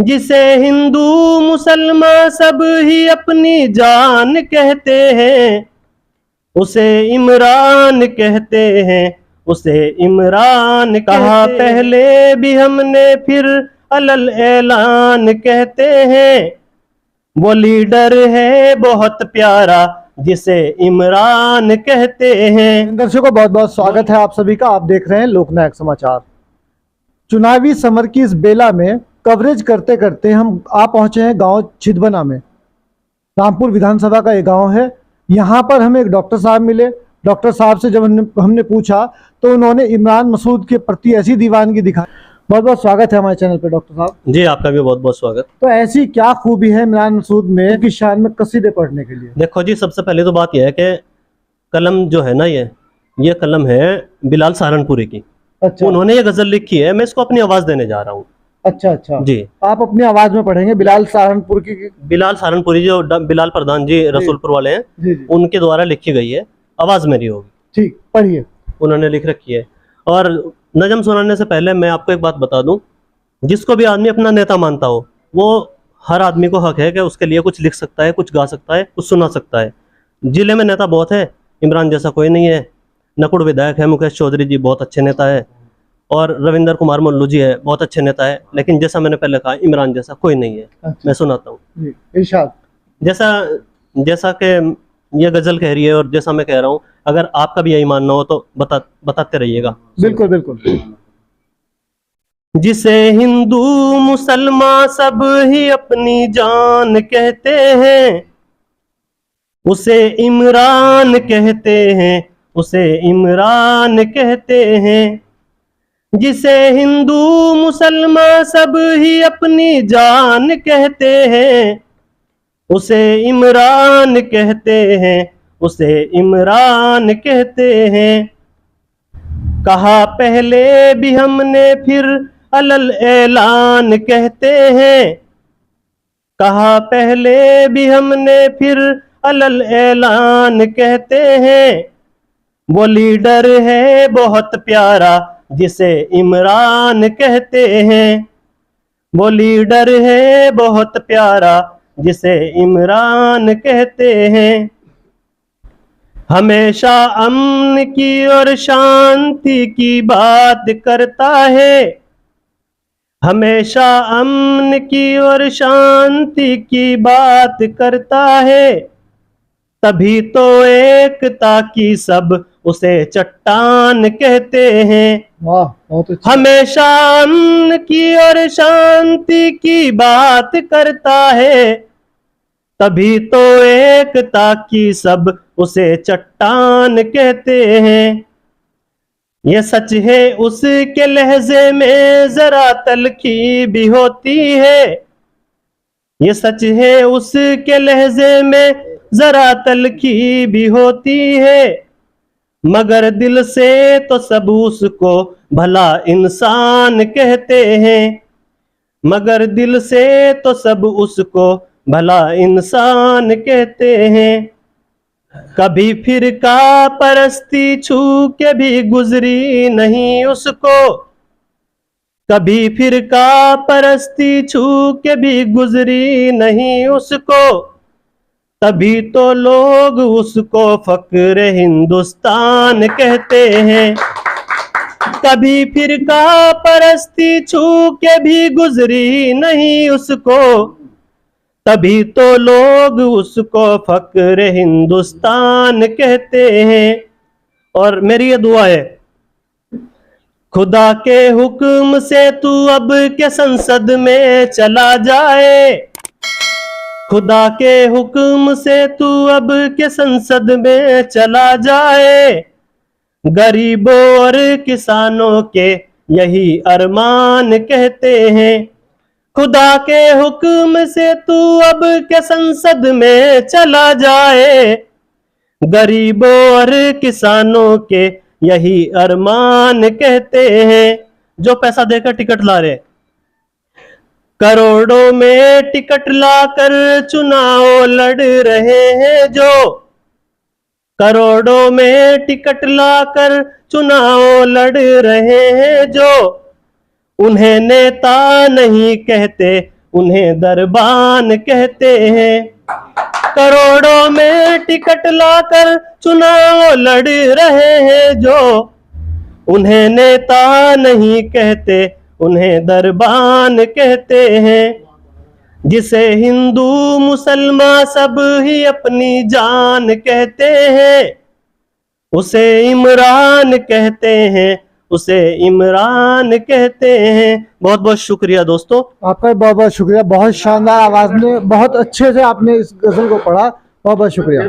जिसे हिंदू मुसलमान सब ही अपनी जान कहते हैं, उसे इमरान कहते हैं, उसे इमरान कहा पहले भी हमने फिर अलल ऐलान कहते हैं। वो लीडर है बहुत प्यारा जिसे इमरान कहते हैं। दर्शकों बहुत बहुत स्वागत है आप सभी का। आप देख रहे हैं लोकनायक समाचार। चुनावी समर की इस बेला में कवरेज करते करते हम आ पहुंचे हैं गांव छिदबना में। रामपुर विधानसभा का ये गांव है। यहां पर हमें एक डॉक्टर साहब मिले। डॉक्टर साहब से जब हमने पूछा तो उन्होंने इमरान मसूद के प्रति ऐसी दीवानगी दिखाई। बहुत बहुत स्वागत है हमारे चैनल पे डॉक्टर साहब। जी आपका भी बहुत बहुत स्वागत। तो ऐसी क्या खूबी है इमरान मसूद में कि शान में कसीदे पढ़ने के लिए? देखो जी, सबसे पहले तो बात यह है कि कलम जो है ना, ये कलम है बिलाल सहारनपुरी की। अच्छा, उन्होंने ये गजल लिखी है, मैं इसको अपनी आवाज देने जा रहा हूँ। अच्छा अच्छा जी, आप अपनी आवाज में पढ़ेंगे। बिलाल सहारनपुर की? बिलाल सहारनपुरी जो बिलाल प्रधान जी रसूलपुर वाले हैं, जी जी, उनके द्वारा लिखी गई है। आवाज मेरी होगी। ठीक, पढ़िए। उन्होंने लिख रखी है। और नजम सुनाने से पहले मैं आपको एक बात बता दूं, जिसको भी आदमी अपना नेता मानता हो, वो हर आदमी को हक है कि उसके लिए कुछ लिख सकता है, कुछ गा सकता है, कुछ सुना सकता है। जिले में नेता बहुत है, इमरान जैसा कोई नहीं है। नकुड़ विधायक है मुकेश चौधरी जी, बहुत अच्छे नेता है। और रविंदर कुमार मुल्लू जी है, बहुत अच्छे नेता है। लेकिन जैसा मैंने पहले कहा, इमरान जैसा कोई नहीं है। अच्छा। मैं सुनाता हूँ जी, इरशाद। जैसा जैसा कि ये गजल कह रही है और जैसा मैं कह रहा हूँ, अगर आपका भी यही मानना हो तो बताते रहिएगा। बिल्कुल बिल्कुल। जिसे हिंदू मुसलमान सब ही अपनी जान कहते हैं, उसे इमरान कहते हैं, उसे इमरान कहते हैं। जिसे हिंदू मुसलमान सब ही अपनी जान कहते हैं, उसे इमरान कहते हैं, उसे इमरान कहते हैं। कहा पहले भी हमने फिर अलल ऐलान कहते हैं, कहा पहले भी हमने फिर अलल ऐलान कहते हैं। वो लीडर है बहुत प्यारा जिसे इमरान कहते हैं, वो लीडर है बहुत प्यारा जिसे इमरान कहते हैं। हमेशा अमन की और शांति की बात करता है, हमेशा अमन की और शांति की बात करता है। तभी तो एकता की सब उसे चट्टान कहते हैं। वाह, बहुत अच्छा। हमेशा अमन की और शांति की बात करता है, तभी तो एकता की सब उसे चट्टान कहते हैं। ये सच है उसके लहजे में जरा तलखी भी होती है, ये सच है उसके लहजे में जरा तलखी भी होती है। मगर दिल से तो सब उसको भला इंसान कहते हैं, मगर दिल से तो सब उसको भला इंसान कहते हैं। कभी फिरका परस्ती छू के भी गुजरी नहीं उसको, कभी फिरका परस्ती छू के भी गुजरी नहीं उसको। तभी तो लोग उसको फक्र हिंदुस्तान कहते हैं। कभी फिरका परस्ती छू के भी गुजरी नहीं उसको, तभी तो लोग उसको फक्र हिंदुस्तान कहते हैं। और मेरी ये दुआ है, खुदा के हुक्म से तू अब के संसद में चला जाए, खुदा के हुक्म से तू अब के संसद में चला जाए। गरीबों और किसानों के यही अरमान कहते हैं। खुदा के हुक्म से तू अब के संसद में चला जाए, गरीबों और किसानों के यही अरमान कहते हैं। जो पैसा देकर टिकट ला रहे, करोड़ों में टिकट लाकर चुनाव लड़ रहे हैं जो, करोड़ों में टिकट लाकर चुनाव लड़ रहे हैं जो, उन्हें नेता नहीं कहते उन्हें दरबान कहते हैं। करोड़ों में टिकट लाकर चुनाव लड़ रहे हैं जो, उन्हें नेता नहीं कहते, उन्हें दरबान कहते हैं। जिसे हिंदू मुसलमान सब ही अपनी जान कहते हैं, उसे इमरान कहते हैं, उसे इमरान कहते हैं। बहुत बहुत शुक्रिया दोस्तों। आपका बहुत बहुत शुक्रिया, बहुत शानदार आवाज में बहुत अच्छे से आपने इस गजल को पढ़ा, बहुत बहुत शुक्रिया।